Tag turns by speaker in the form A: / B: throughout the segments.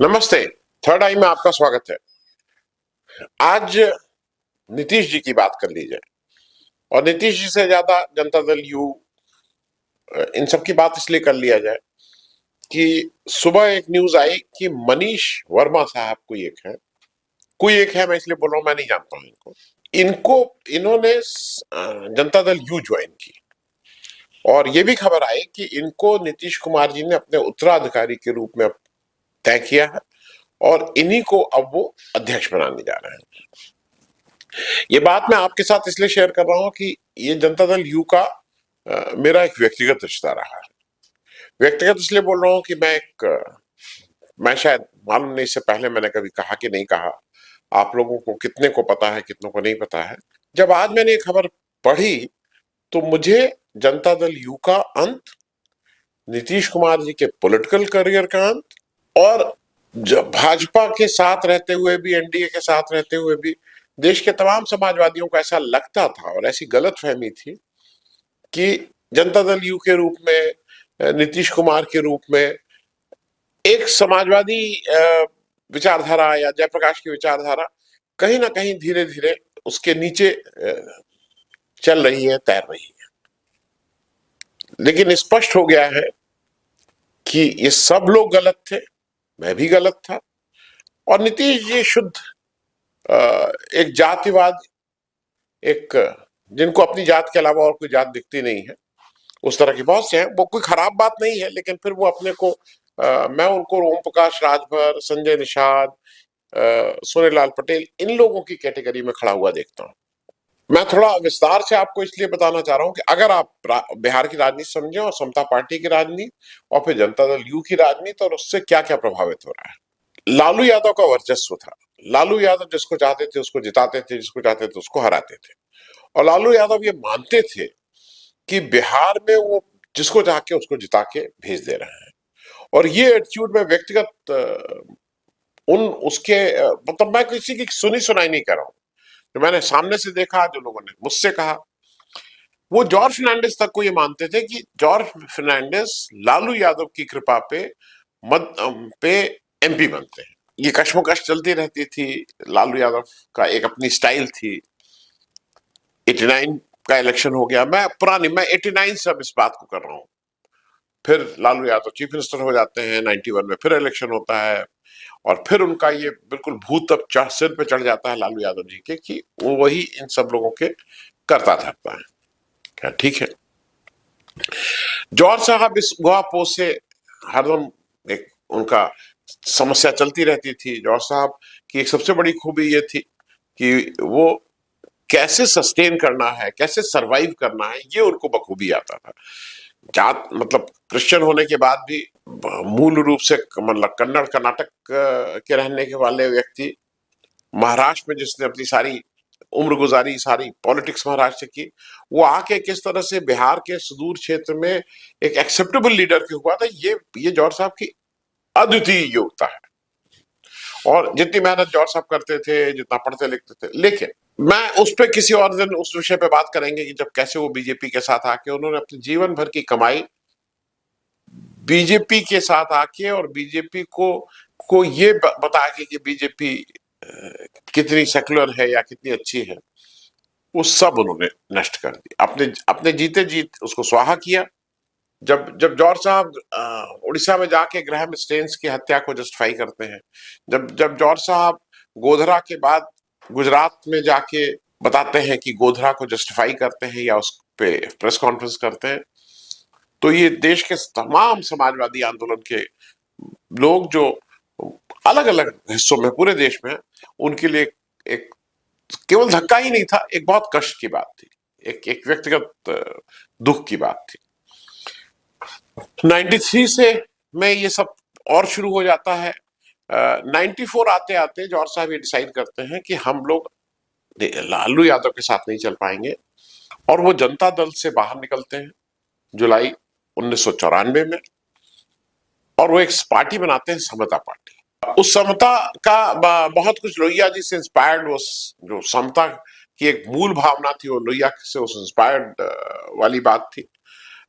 A: नमस्ते। थर्ड आई में आपका स्वागत है। आज नीतीश जी की बात कर ली जाए और नीतीश जी से ज्यादा जनता दल यू इन सब की बात इसलिए कर लिया जाए कि सुबह एक न्यूज आई कि मनीष वर्मा साहब कोई एक है, मैं इसलिए बोल रहा हूं, मैं नहीं जानता हूं इनको। इन्होंने जनता दल यू ज्वाइन की और ये भी खबर आई कि इनको नीतीश कुमार जी ने अपने उत्तराधिकारी के रूप में तय किया है और इन्हीं को अब वो अध्यक्ष बनाने जा रहे हैं। ये बात मैं आपके साथ इसलिए शेयर कर रहा हूं कि ये जनता दल यू का मेरा एक व्यक्तिगत रिश्ता रहा है। व्यक्तिगत इसलिए बोल रहा हूं कि मैं शायद मालूम नहीं, इससे पहले मैंने कभी कहा कि नहीं कहा, आप लोगों को कितने को पता है कितनों को नहीं पता है। जब आज मैंने ये खबर पढ़ी तो मुझे जनता दल यू का अंत, नीतीश कुमार जी के पॉलिटिकल करियर का अंत और जब भाजपा के साथ रहते हुए भी, एनडीए के साथ रहते हुए भी देश के तमाम समाजवादियों को ऐसा लगता था और ऐसी गलतफहमी थी कि जनता दल यू के रूप में, नीतीश कुमार के रूप में एक समाजवादी विचारधारा या जयप्रकाश की विचारधारा कहीं ना कहीं धीरे धीरे उसके नीचे चल रही है, तैर रही है। लेकिन स्पष्ट हो गया है कि ये सब लोग गलत थे, मैं भी गलत था और नीतीश जी शुद्ध एक जातिवाद, एक जिनको अपनी जात के अलावा और कोई जात दिखती नहीं है, उस तरह के बहुत से हैं। वो कोई खराब बात नहीं है, लेकिन फिर वो अपने को मैं उनको ओम प्रकाश राजभर, संजय निषाद, सोनेलाल पटेल, इन लोगों की कैटेगरी में खड़ा हुआ देखता हूं। मैं थोड़ा विस्तार से आपको इसलिए बताना चाह रहा हूं कि अगर आप बिहार की राजनीति समझें और समता पार्टी की राजनीति और फिर जनता दल यू की राजनीति और उससे क्या क्या प्रभावित हो रहा है। लालू यादव का वर्चस्व था। लालू यादव जिसको चाहते थे उसको जिताते थे, जिसको चाहते थे उसको हराते थे और लालू यादव ये मानते थे कि बिहार में वो जिसको चाह के उसको जिता के भेज दे रहे हैं। और ये एटीट्यूड में व्यक्तिगत उन उसके मतलब मैं किसी की सुनी सुनाई नहीं कर रहा हूं, जो मैंने सामने से देखा, जो लोगों ने मुझसे कहा, वो जॉर्ज फर्नांडिस तक को ये मानते थे कि जॉर्ज फर्नांडिस लालू यादव की कृपा पे एमपी बनते हैं। ये कश्मकश चलती रहती थी। लालू यादव का एक अपनी स्टाइल थी। 89 का इलेक्शन हो गया, मैं 89 से अब इस बात को कर रहा हूं। फिर लालू यादव चीफ मिनिस्टर हो जाते हैं, 91 में फिर इलेक्शन होता है और फिर उनका ये बिल्कुल भूत अब सिर पे चढ़ जाता है लालू यादव जी के कि वो वही इन सब लोगों के करता धरता है। क्या ठीक है? जॉर्ज साहब इस गुआपो से हरदम एक उनका समस्या चलती रहती थी। जॉर्ज साहब की एक सबसे बड़ी खूबी ये थी कि वो कैसे सस्टेन करना है, कैसे सरवाइव करना है, ये उनको बखूबी आता था। जात मतलब क्रिश्चियन होने के बाद भी मूल रूप से मतलब कन्नड़ कर्नाटक के रहने के वाले व्यक्ति, महाराष्ट्र में जिसने अपनी सारी उम्र गुजारी, सारी पॉलिटिक्स महाराष्ट्र की, वो आके किस तरह से बिहार के सुदूर क्षेत्र में एक एक्सेप्टेबल लीडर के हुआ था, ये जॉर्ज साहब की अद्वितीय योग्यता है। और जितनी मेहनत जॉर्ज साहब करते थे, जितना पढ़ते लिखते थे, लेकिन मैं उस पर किसी और दिन उस विषय पे बात करेंगे कि जब कैसे वो बीजेपी के साथ आके उन्होंने अपने जीवन भर की कमाई बीजेपी के साथ आके और बीजेपी को ये बता के कि बीजेपी कितनी सेकुलर है या कितनी अच्छी है, वो सब उन्होंने नष्ट कर दी। अपने अपने जीते जीत उसको स्वाहा किया। जब जब जॉर्ज साहब उड़ीसा में जाके ग्राहम स्टेन्स की हत्या को जस्टिफाई करते हैं, जब जब जॉर्ज साहब गोधरा के बाद गुजरात में जाके बताते हैं कि गोधरा को जस्टिफाई करते हैं या उस पे प्रेस कॉन्फ्रेंस करते हैं, तो ये देश के तमाम समाजवादी आंदोलन के लोग जो अलग अलग हिस्सों में पूरे देश में, उनके लिए एक केवल धक्का ही नहीं था, एक बहुत कष्ट की बात थी, एक व्यक्तिगत दुख की बात थी। 93 से में ये सब और शुरू हो जाता है। 94 आते आते जॉर्ज साहब ये डिसाइड करते हैं कि हम लोग लालू यादव के साथ नहीं चल पाएंगे और वो जनता दल से बाहर निकलते हैं जुलाई 1994 में और वो एक पार्टी बनाते हैं, समता पार्टी। उस समता का बहुत कुछ लोहिया जी से इंस्पायर्ड, जो समता की एक मूल भावना थी वो लोहिया से उस इंस्पायर्ड वाली बात थी।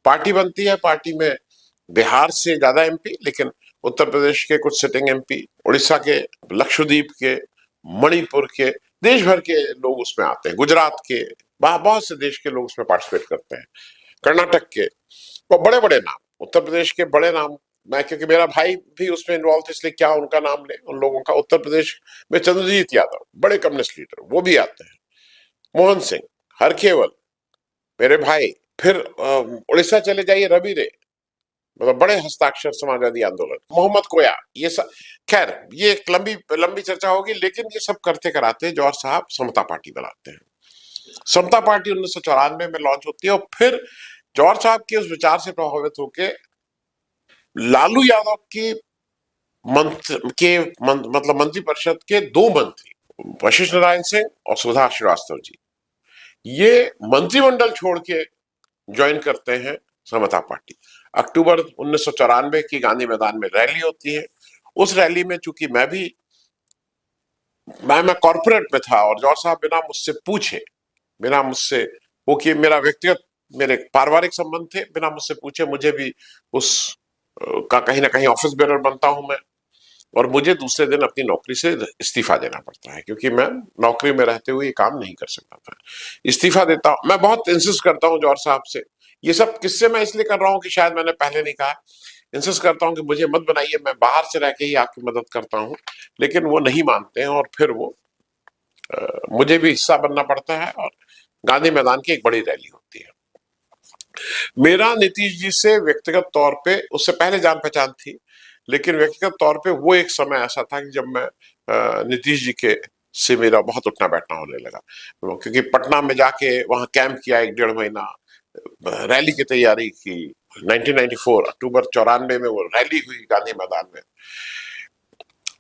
A: पार्टी बनती है, पार्टी में बिहार से ज्यादा एमपी, लेकिन उत्तर प्रदेश के कुछ सिटिंग एमपी, उड़ीसा के, लक्षद्वीप के, मणिपुर के, देश भर के लोग उसमें आते हैं, गुजरात के, बहुत से देश के लोग उसमें पार्टिसिपेट करते हैं, कर्नाटक के, और बड़े बड़े नाम, उत्तर प्रदेश के बड़े नाम। मैं, क्योंकि मेरा भाई भी उसमें इन्वॉल्व था, इसलिए क्या उनका नाम ले उन लोगों का। उत्तर प्रदेश में चंद्रजीत यादव, बड़े कम्युनिस्ट लीडर, वो भी आते हैं, मोहन सिंह, हरखेवल, मेरे भाई। फिर उड़ीसा चले जाइए, रवि रे, मतलब बड़े हस्ताक्षर समाजवादी आंदोलन, मोहम्मद कोया, ये सब। खैर, ये एक लंबी लंबी चर्चा होगी, लेकिन ये सब करते कराते जौहर साहब समता पार्टी बनाते हैं। समता पार्टी 1994 में लॉन्च होती है, और फिर जौहर साहब के उस विचार से प्रभावित होकर लालू यादव की मतलब मंत्रिपरिषद के दो मंत्री, वशिष्ठ नारायण सिंह और सुधा श्रीवास्तव जी, ये मंत्रिमंडल छोड़ के ज्वाइन करते हैं समता पार्टी। अक्टूबर 1994 की गांधी मैदान में रैली होती है। उस रैली में चूंकि मैं कॉर्पोरेट में था, और जौहर साहब बिना मुझसे पूछे, बिना मुझसे, वो कि मेरा व्यक्तिगत, मेरे पारिवारिक संबंध थे, बिना मुझसे पूछे मुझे भी उस का कहीं ना कहीं ऑफिस बेरर बनता हूं मैं, और मुझे दूसरे दिन अपनी नौकरी से इस्तीफा देना पड़ता है, क्योंकि मैं नौकरी में रहते हुए ये काम नहीं कर सकता था। इस्तीफा देता हूं। मैं बहुत इंसिस्ट करता हूं जौहर साहब से, ये सब किस्से मैं इसलिए कर रहा हूं कि शायद मैंने पहले नहीं कहा, इंसिस्ट करता हूं कि मुझे मत बनाइए, मैं बाहर से रह के ही आपकी मदद करता हूं, लेकिन वो नहीं मानते हैं, और फिर वो मुझे भी हिस्सा बनना पड़ता है, और गांधी मैदान की एक बड़ी रैली होती है। मेरा नीतीश जी से व्यक्तिगत तौर पे उससे पहले जान पहचान थी, लेकिन व्यक्तिगत तौर पे वो एक समय ऐसा था कि जब मैं नीतीश जी के से मेरा बहुत उठना बैठना होने लगा, क्योंकि पटना में जाके वहां कैंप किया 1 डेढ़ महीना, रैली की तैयारी की। 1994 अक्टूबर 94 में वो रैली हुई गांधी मैदान में।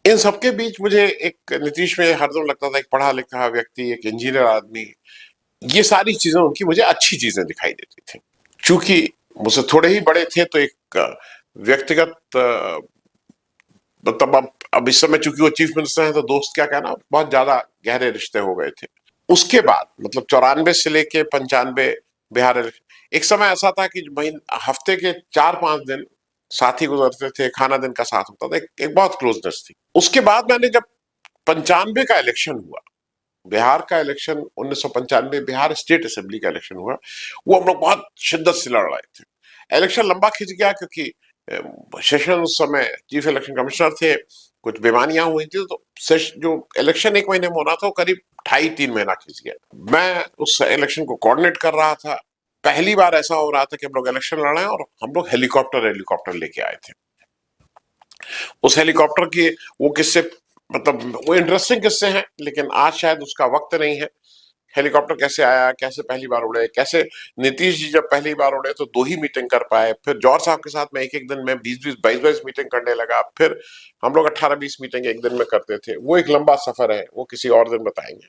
A: इन सबके बीच मुझे एक नीतीश में हरदम लगता था, एक पढ़ा लिखा व्यक्ति, एक इंजीनियर आदमी, ये सारी चीजें उनकी मुझे अच्छी चीजें दिखाई देती थी। चूंकि मुझसे थोड़े ही बड़े थे, तो एक व्यक्तिगत, मतलब अब इस समय चूंकि वो चीफ मिनिस्टर हैं, तो दोस्त क्या कहना, बहुत ज्यादा गहरे रिश्ते हो गए थे। उसके बाद मतलब 94 से लेके 95 बिहार एक समय ऐसा था कि हफ्ते के 4-5 दिन साथ ही गुजरते थे, खाना दिन का साथ होता था, एक बहुत क्लोजनेस थी। उसके बाद मैंने जब 95 का इलेक्शन हुआ, बिहार का इलेक्शन 1995 बिहार स्टेट असेंबली का इलेक्शन हुआ, वो हम लोग बहुत शिद्दत से लड़ रहे थे। इलेक्शन लंबा खिंच गया, क्योंकि सेशन उस समय चीफ इलेक्शन कमिश्नर थे, कुछ बेमानियां हुई थी, तो जो इलेक्शन 1 महीने में होना था, वो करीब 2.5-3 महीना खिंच गया। मैं उस इलेक्शन को कोऑर्डिनेट कर रहा था। पहली बार ऐसा हो रहा था कि हम लोग इलेक्शन लड़ रहे हैं, और हम लोग हेलीकॉप्टर लेके आए थे। उस हेलीकॉप्टर की वो किस्से, मतलब वो इंटरेस्टिंग किस्से हैं, लेकिन आज शायद उसका वक्त नहीं है। हेलीकॉप्टर कैसे आया, कैसे पहली बार उड़े, कैसे नीतीश जी जब पहली बार उड़े तो 2 ही मीटिंग कर पाए, फिर जौहर साहब के साथ में एक एक दिन में 20-20 22-22 मीटिंग करने लगा, फिर हम लोग 18-20 मीटिंग एक दिन में करते थे। वो एक लंबा सफर है, वो किसी और दिन बताएंगे।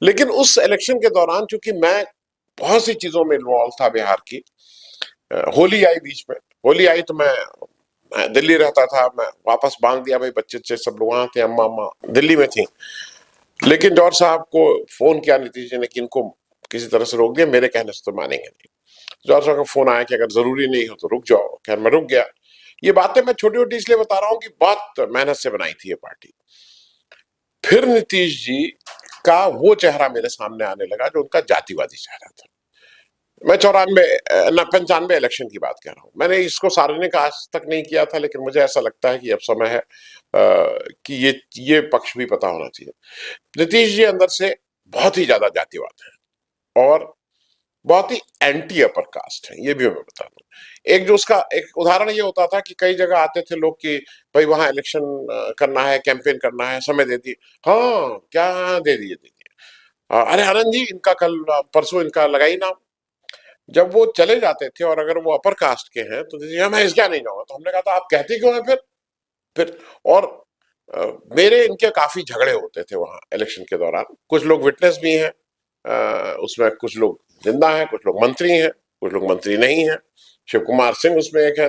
A: लेकिन उस इलेक्शन के दौरान चूंकि मैं बहुत सी चीजों में इन्वॉल्व था बिहार की, होली आई बीच में। होली आई तो मैं दिल्ली रहता था, मैं वापस बांध दिया, भाई बच्चे बच्चे सब लोग वहां थे, अम्मा अम्मा दिल्ली में थी। लेकिन जौहर साहब को फोन किया नीतीश जी ने कि इनको किसी तरह से रोक दिया, मेरे कहने से तो मानेंगे नहीं। जौहर साहब का फोन आया कि अगर जरूरी नहीं हो तो रुक जाओ। खैर मैं रुक गया। ये बातें मैं छोटी छोटी इसलिए बता रहा हूँ कि बहुत मेहनत से बनाई थी ये पार्टी। फिर नीतीश जी का वो चेहरा मेरे सामने आने लगा जो उनका जातिवादी चेहरा था। मैं 95 इलेक्शन की बात कह रहा हूँ। मैंने इसको सार्वजनिक आज तक नहीं किया था, लेकिन मुझे ऐसा लगता है कि अब समय है कि ये पक्ष भी पता होना चाहिए। नीतीश जी अंदर से बहुत ही ज्यादा जातिवाद है, और बहुत ही एंटी अपर कास्ट है, ये भी मैं बता दूं। एक जो उसका एक उदाहरण ये होता था कि कई जगह आते थे लोग कि भाई वहां इलेक्शन करना है, कैंपेन करना है, समय दे दिए। हाँ क्या, दे दिए दे दिए। अरे आनंद जी, इनका कल परसों इनका लगाई नाम। जब वो चले जाते थे, और अगर वो अपर कास्ट के हैं, तो मैं इस क्या नहीं जाऊंगा। तो हमने कहा था आप कहते क्यों हैं फिर। और मेरे इनके काफी झगड़े होते थे वहां इलेक्शन के दौरान। कुछ लोग विटनेस भी हैं, उसमें कुछ लोग जिंदा हैं, कुछ लोग मंत्री हैं, कुछ लोग मंत्री नहीं हैं। शिव कुमार सिंह उसमें एक है,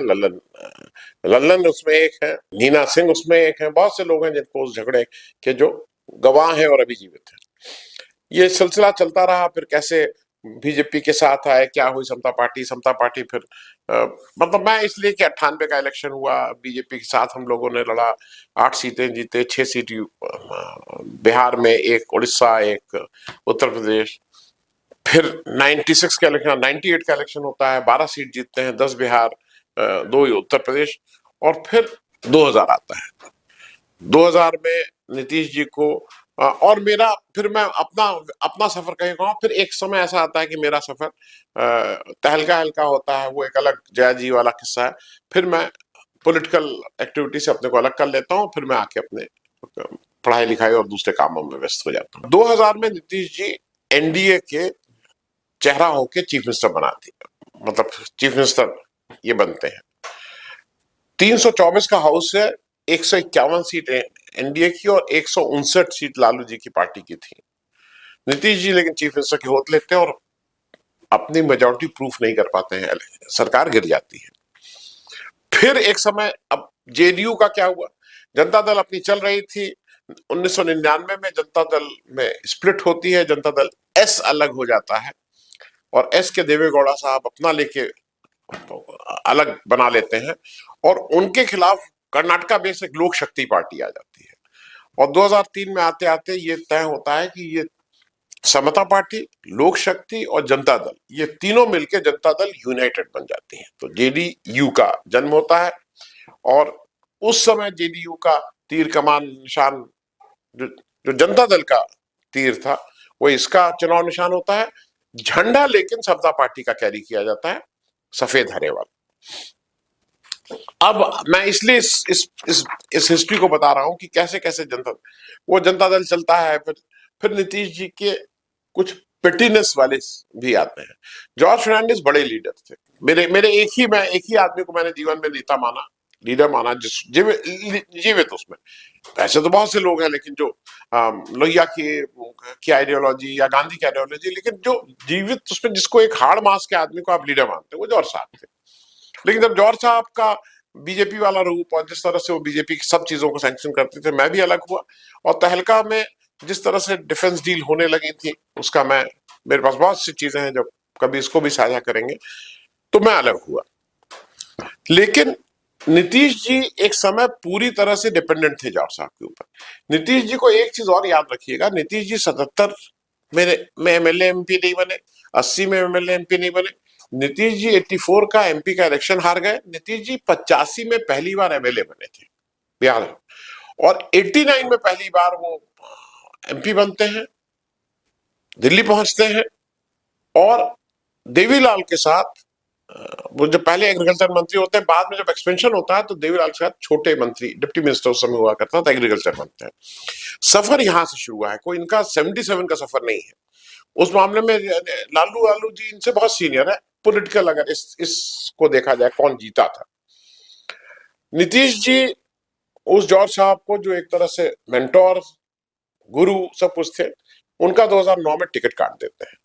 A: लल्लन उसमें एक है, नीना सिंह उसमें एक है। बहुत से लोग हैं जिनको उस झगड़े के जो गवाह हैं और अभी जीवित हैं। ये सिलसिला चलता रहा। फिर कैसे बीजेपी के साथ आए, क्या हुई समता पार्टी फिर मतलब मैं इसलिए कि 98 का इलेक्शन हुआ, बीजेपी के साथ हम लोगों ने लड़ा, 8 सीटें जीते, 6 सीट बिहार में, एक उड़ीसा, एक उत्तर प्रदेश। फिर 96 का इलेक्शन, 98 का इलेक्शन होता है, 12 सीट जीतते हैं, 10 बिहार, 2 उत्तर प्रदेश, और फिर 2000 आता है। 2000 में नीतीश जी को और मेरा, फिर मैं अपना अपना सफर कहीं कहूँ, फिर एक समय ऐसा आता है कि मेरा सफर तहलका हल्का होता है, वो एक अलग जया जी वाला किस्सा है। फिर मैं पॉलिटिकल एक्टिविटी से अपने को अलग कर लेता हूँ, फिर मैं आके अपने पढ़ाई लिखाई और दूसरे कामों में व्यस्त हो जाता हूँ। 2000 में नीतीश जी एनडीए के चेहरा होके चीफ मिनिस्टर बनाती है, मतलब चीफ मिनिस्टर ये बनते हैं। 324 का हाउस है, 151 सीट एनडीए की और 159 सीट लालू जी की पार्टी की थी। नीतीश जी लेकिन चीफ मिनिस्टर की होत लेते हैं और अपनी मेजोरिटी प्रूफ नहीं कर पाते हैं, सरकार गिर जाती है। फिर एक समय, अब जेडीयू का क्या हुआ, जनता दल अपनी चल रही थी, 1999 में जनता दल में स्प्लिट होती है, जनता दल एस अलग हो जाता है और एस के देवेगौड़ा साहब अपना लेके अलग बना लेते हैं और उनके खिलाफ कर्नाटका बेस एक लोक शक्ति पार्टी आ जाती है। और 2003 में आते आते ये तय होता है कि ये समता पार्टी, लोक शक्ति और जनता दल, ये तीनों मिलकर जनता दल यूनाइटेड बन जाती है, तो जेडीयू का जन्म होता है। और उस समय जेडीयू का तीर कमान निशान, जो जनता दल का तीर था, वो इसका चुनाव निशान होता है। झंडा लेकिन समता पार्टी का कैरी किया जाता है, सफेद हरे वाला। अब मैं इसलिए इस हिस्ट्री को बता रहा हूं कि कैसे कैसे जनता दल चलता है। फिर नीतीश जी के कुछ पेटीनेस वाले भी आते हैं। जॉर्ज फर्नांडिस बड़े लीडर थे, मेरे एक ही आदमी को मैंने जीवन में नेता माना, लीडर माना, जिस जीवित उसमें। ऐसे तो बहुत से लोग हैं, लेकिन जो लोहिया की आइडियोलॉजी या गांधी की आइडियोलॉजी, लेकिन जो जीवित उसमें, जिसको एक हार्ड मास के आदमी को आप लीडर मानते, वो जॉर्ज साहब थे। लेकिन जब जॉर्ज साहब का बीजेपी वाला रूप और जिस तरह से वो बीजेपी की सब चीजों को सैंक्शन करते थे, मैं भी अलग हुआ। और तहलका में जिस तरह से डिफेंस डील होने लगी थी, उसका मेरे पास बहुत सी चीजें हैं, जब कभी इसको भी साझा करेंगे, तो मैं अलग हुआ। लेकिन नीतीश जी एक समय पूरी तरह से डिपेंडेंट थे जॉर्ज साहब के ऊपर। नीतीश जी को एक चीज और याद रखिएगा, नीतीश जी 77 में एमएलए एमपी नहीं बने, 80 में एमएलए एमपी नहीं बने। नीतीश जी 84 का एमपी का इलेक्शन हार गए। नीतीश जी 85 में पहली बार एमएलए बने थे बिहार, और 89 में पहली बार वो एमपी बनते हैं, दिल्ली पहुंचते हैं। और देवीलाल के साथ, वो जब पहले एग्रीकल्चर मंत्री होते हैं, बाद में जब एक्सपेंशन होता है तो देवीलाल के साथ छोटे मंत्री, डिप्टी मिनिस्टर उस समय हुआ करता था, एग्रीकल्चर बनते हैं। सफर यहां से शुरू हुआ है, कोई इनका 77 का सफर नहीं है। उस मामले में लालू जी इनसे बहुत सीनियर है पॉलिटिकल, अगर इसको देखा जाए कौन जीता था। नीतीश जी उस जॉर्ज साहब को, जो एक तरह से मेंटोर, गुरु सब कुछ थे, उनका 2009 में टिकट काट देते हैं।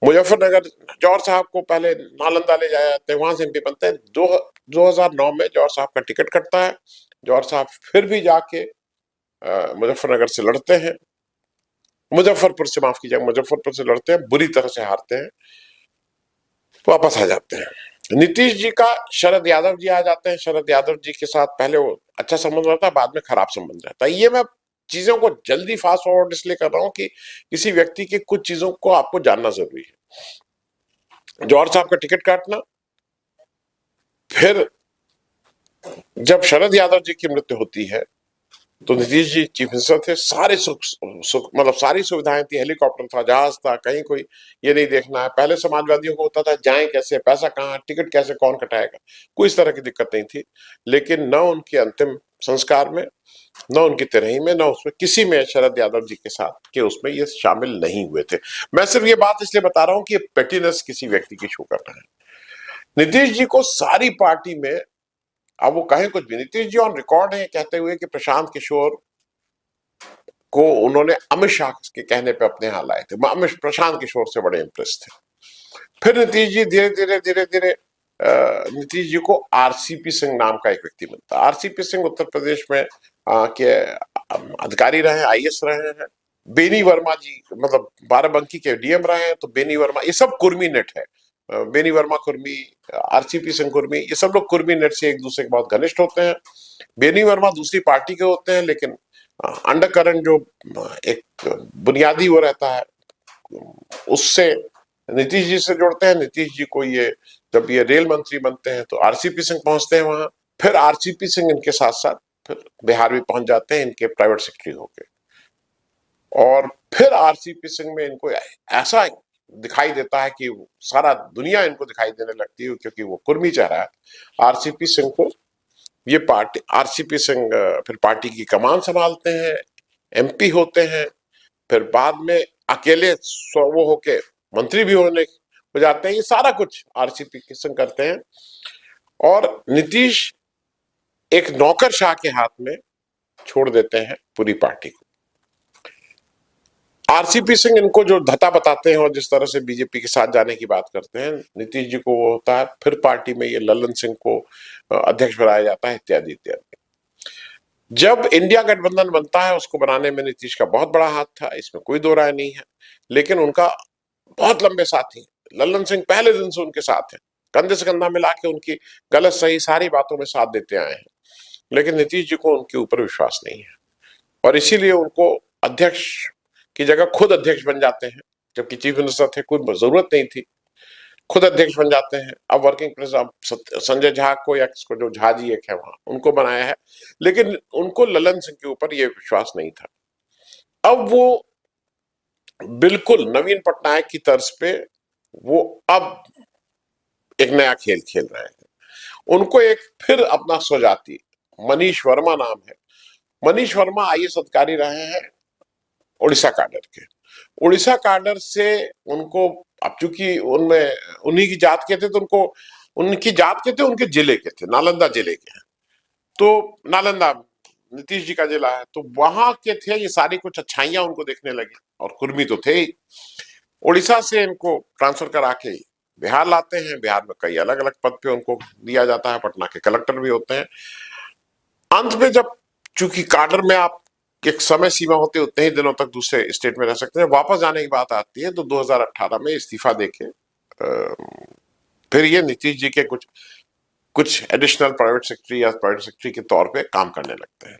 A: मुजफ्फरनगर जॉर्ज साहब को पहले नालंदा ले जाया जाते हैं, वहां से एमपी बनते हैं। 2009 में जॉर्ज साहब का टिकट कटता है। जॉर्ज साहब फिर भी जाके मुजफ्फरनगर से लड़ते हैं, मुजफ्फरपुर से, माफ कीजिएगा, मुजफ्फरपुर से लड़ते हैं, बुरी तरह से हारते हैं, वापस आ जाते हैं। नीतीश जी का शरद यादव जी आ जाते हैं। शरद यादव जी के साथ पहले वो अच्छा संबंध रहता है, बाद में खराब संबंध रहता है। ये मैं चीजों को जल्दी फास्ट फॉरवर्ड इसलिए कर रहा हूं कि किसी व्यक्ति की कुछ चीजों को आपको जानना जरूरी है। जॉर्ज साहब का टिकट काटना, फिर जब शरद यादव जी की मृत्यु होती है तो नीतीश जी चीफ मिनिस्टर थे, सारे सुख मतलब सारी सुविधाएं थी, हेलीकॉप्टर था, जहाज था, कहीं कोई ये नहीं देखना है। पहले समाजवादियों को होता था जाएं कैसे, पैसा कहाँ, टिकट कैसे, कौन कटाएगा, कोई इस तरह की दिक्कत नहीं थी। लेकिन न उनके अंतिम संस्कार में, न उनकी तिरही में, न उसमें किसी में शरद यादव जी के साथ के उसमें ये शामिल नहीं हुए थे। मैं सिर्फ ये बात इसलिए बता रहा हूं कि पेटीनेस किसी व्यक्ति की शो करना है। नीतीश जी को सारी पार्टी में, अब वो कहें कुछ भी, नीतीश जी ऑन रिकॉर्ड है कहते हुए कि प्रशांत किशोर को उन्होंने अमित शाह के कहने पे अपने यहां लाए थे। अमित प्रशांत किशोर से बड़े इंप्रेस थे। फिर नीतीश जी धीरे धीरे नीतीश जी को आरसीपी सिंह नाम का एक व्यक्ति मिलता है। आरसीपी सिंह उत्तर प्रदेश में के अधिकारी रहे, आईएएस रहे हैं, बेनी वर्मा जी, मतलब बाराबंकी के डीएम रहे हैं, तो बेनी वर्मा, ये सब कुर्मी नेट है। बेनी वर्मा कुर्मी, आरसीपी सिंह कुर्मी, ये सब लोग कुर्मी नेट से एक दूसरे के बहुत घनिष्ठ होते हैं। बेनी वर्मा दूसरी पार्टी के होते हैं, लेकिन अंडर करंट जो एक बुनियादी वो रहता है, उससे नीतीश जी से जोड़ते हैं। नीतीश जी को ये, जब ये रेल मंत्री बनते हैं तो आरसीपी सिंह पहुंचते हैं वहां, फिर आरसीपी सिंह इनके साथ साथ फिर बिहार भी पहुंच जाते हैं इनके प्राइवेट सेक्रेटरी होके, और फिर आरसीपी सिंह में इनको ऐसा दिखाई देता है कि सारा दुनिया इनको दिखाई देने लगती है, क्योंकि वो कुर्मी चेहरा है। आरसीपी सिंह को ये पार्टी, आरसीपी सिंह फिर पार्टी की कमान संभालते हैं, एमपी होते हैं, फिर बाद में अकेले वो होके मंत्री भी हो जाते हैं। ये सारा कुछ आरसीपी सिंह करते हैं, और नीतीश एक नौकरशाह के हाथ में छोड़ देते हैं पूरी पार्टी को। आरसीपी सिंह इनको जो धता बताते हैं और जिस तरह से बीजेपी के साथ जाने की बात करते हैं, नीतीश जी को वो होता है, फिर पार्टी में ये लल्लन सिंह को अध्यक्ष बनाया जाता है, इत्यादि इत्यादि। जब इंडिया गठबंधन बनता है, उसको बनाने में नीतीश का बहुत बड़ा हाथ था, इसमें कोई दो राय नहीं है, लेकिन उनका बहुत लंबे साथी लल्लन सिंह पहले दिन से उनके साथ है, कंधे से कंधा मिला के उनकी गलत सही सारी बातों में साथ देते आए हैं, लेकिन नीतीश जी को उनके ऊपर विश्वास नहीं है, और इसीलिए उनको अध्यक्ष की जगह खुद अध्यक्ष बन जाते हैं। जबकि चीफ मिनिस्टर थे, कोई जरूरत नहीं थी, खुद अध्यक्ष बन जाते हैं। अब वर्किंग प्रेसिडेंट, अब संजय झा को, या किसको, जो झा जी एक है वहां, उनको बनाया है, लेकिन उनको ललन सिंह के ऊपर यह विश्वास नहीं था। अब वो बिल्कुल नवीन पटनायक की तर्ज पे वो अब एक नया खेल खेल रहे हैं। उनको एक फिर अपना स्वजाति, मनीष वर्मा नाम है, मनीष वर्मा आईएएस अधिकारी रहे हैं उड़ीसा कैडर के। उड़ीसा कैडर से उनको, अब चूंकि उनमें उन्हीं की जात के थे, तो उनको, उनकी जात के थे, उनके जिले के थे, नालंदा जिले के हैं, तो नालंदा नीतीश जी का जिला है, तो वहां के थे, ये सारी कुछ अच्छाइयां उनको देखने लगी, और कुर्मी तो थे ही। उड़ीसा से इनको ट्रांसफर करा के बिहार लाते हैं, बिहार में कई अलग अलग पद पे उनको दिया जाता है, पटना के कलेक्टर भी होते हैं। अंत में जब, चूंकि काडर में आप एक समय सीमा होती है, उतने ही दिनों तक दूसरे स्टेट में रह सकते हैं, वापस जाने की बात आती है, तो 2018 में इस्तीफा देके फिर ये नीतीश जी के कुछ एडिशनल प्राइवेट सेक्रेटरी या प्राइवेट सेक्रेटरी के तौर पे काम करने लगते हैं।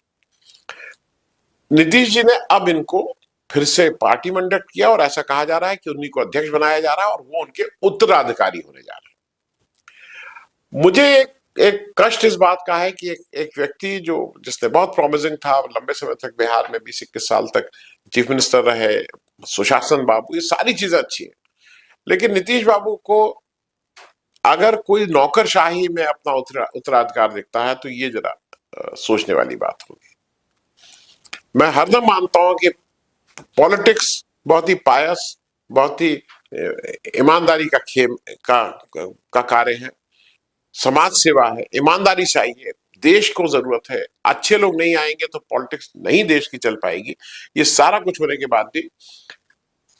A: नीतीश जी ने अब इनको फिर से पार्टी में इंडक्ट किया, और ऐसा कहा जा रहा है कि उन्हीं को अध्यक्ष बनाया जा रहा है, और वो उनके उत्तराधिकारी होने जा रहे हैं। मुझे एक कष्ट इस बात का है कि एक व्यक्ति जो, जिसने बहुत प्रॉमिसिंग था, लंबे समय तक बिहार में 20-21 साल तक चीफ मिनिस्टर रहे, सुशासन बाबू, ये सारी चीजें अच्छी है, लेकिन नीतीश बाबू को अगर कोई नौकरशाही में अपना उत्तराधिकार दिखता है, तो ये जरा सोचने वाली बात होगी। मैं हरदम मानता हूं कि पॉलिटिक्स बहुत ही पायस, बहुत ही ईमानदारी का खेम का कार्य है, समाज सेवा है, ईमानदारी चाहिए, देश को जरूरत है। अच्छे लोग नहीं आएंगे तो पॉलिटिक्स नहीं देश की चल पाएगी। ये सारा कुछ होने के बाद भी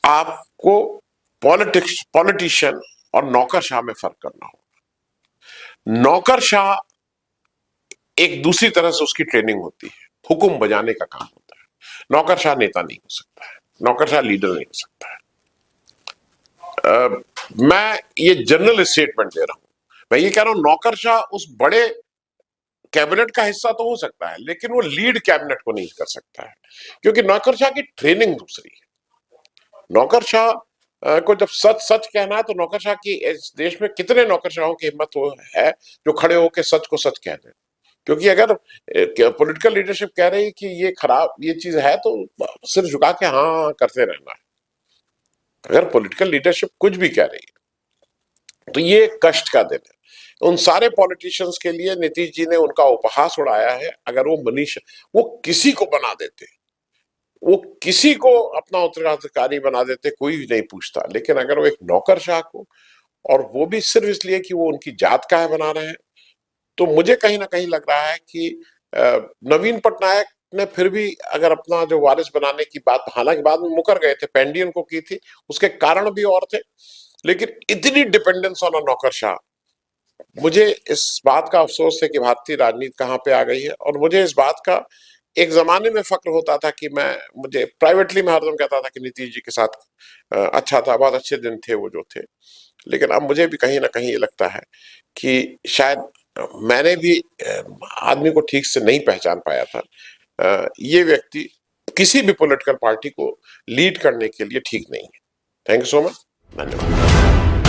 A: आपको पॉलिटिशियन और नौकरशाह में फर्क करना होगा। नौकरशाह एक दूसरी तरह से उसकी ट्रेनिंग होती है, हुक्म बजाने का काम होता है। नौकरशाह नेता नहीं हो सकता है, नौकरशाह लीडर नहीं हो सकता है। मैं ये जनरल स्टेटमेंट दे रहा हूं, मैं ये कह रहा हूं नौकरशाह उस बड़े कैबिनेट का हिस्सा तो हो सकता है, लेकिन वो लीड कैबिनेट को नहीं कर सकता है, क्योंकि नौकरशाह की ट्रेनिंग दूसरी है। नौकरशाह को जब सच सच कहना है, तो नौकरशाह की, इस देश में कितने नौकरशाहों की हिम्मत है जो खड़े होकर सच को सच कह दें। क्योंकि अगर पॉलिटिकल लीडरशिप कह रही है कि ये खराब, ये चीज है, तो सिर झुका के हाँ करते रहना है। अगर पॉलिटिकल लीडरशिप कुछ भी कह रही है, तो ये कष्ट का दिन है उन सारे पॉलिटिशियंस के लिए। नीतीश जी ने उनका उपहास उड़ाया है। अगर वो मनीष, वो किसी को बना देते, वो किसी को अपना उत्तराधिकारी बना देते, कोई नहीं पूछता, लेकिन अगर वो एक नौकरशाह को, और वो भी सिर्फ इसलिए कि वो उनकी जात का है, बना रहे हैं, तो मुझे कहीं ना कहीं लग रहा है कि नवीन पटनायक ने फिर भी अगर अपना जो वारिस बनाने की बात, हालांकि बाद में मुकर गए थे, पेंडियन को की थी, उसके कारण भी और थे, लेकिन इतनी डिपेंडेंस ऑन अ नौकरशाह, मुझे इस बात का अफसोस है कि भारतीय राजनीति कहां पे आ गई है। और मुझे इस बात का एक ज़माने में फ़क्र होता था कि मुझे प्राइवेटली मैं हरदम कहता था कि नीतीश जी के साथ अच्छा था, बहुत अच्छे दिन थे वो जो थे। लेकिन अब मुझे भी कहीं न कहीं ये लगता है कि शायद मैंने भी आदमी को ठीक से नहीं पहचान पाया था। ये व्यक्ति किसी भी पॉलिटिकल पार्टी को लीड करने के लिए ठीक नहीं है। Thank you so much. धन्यवाद।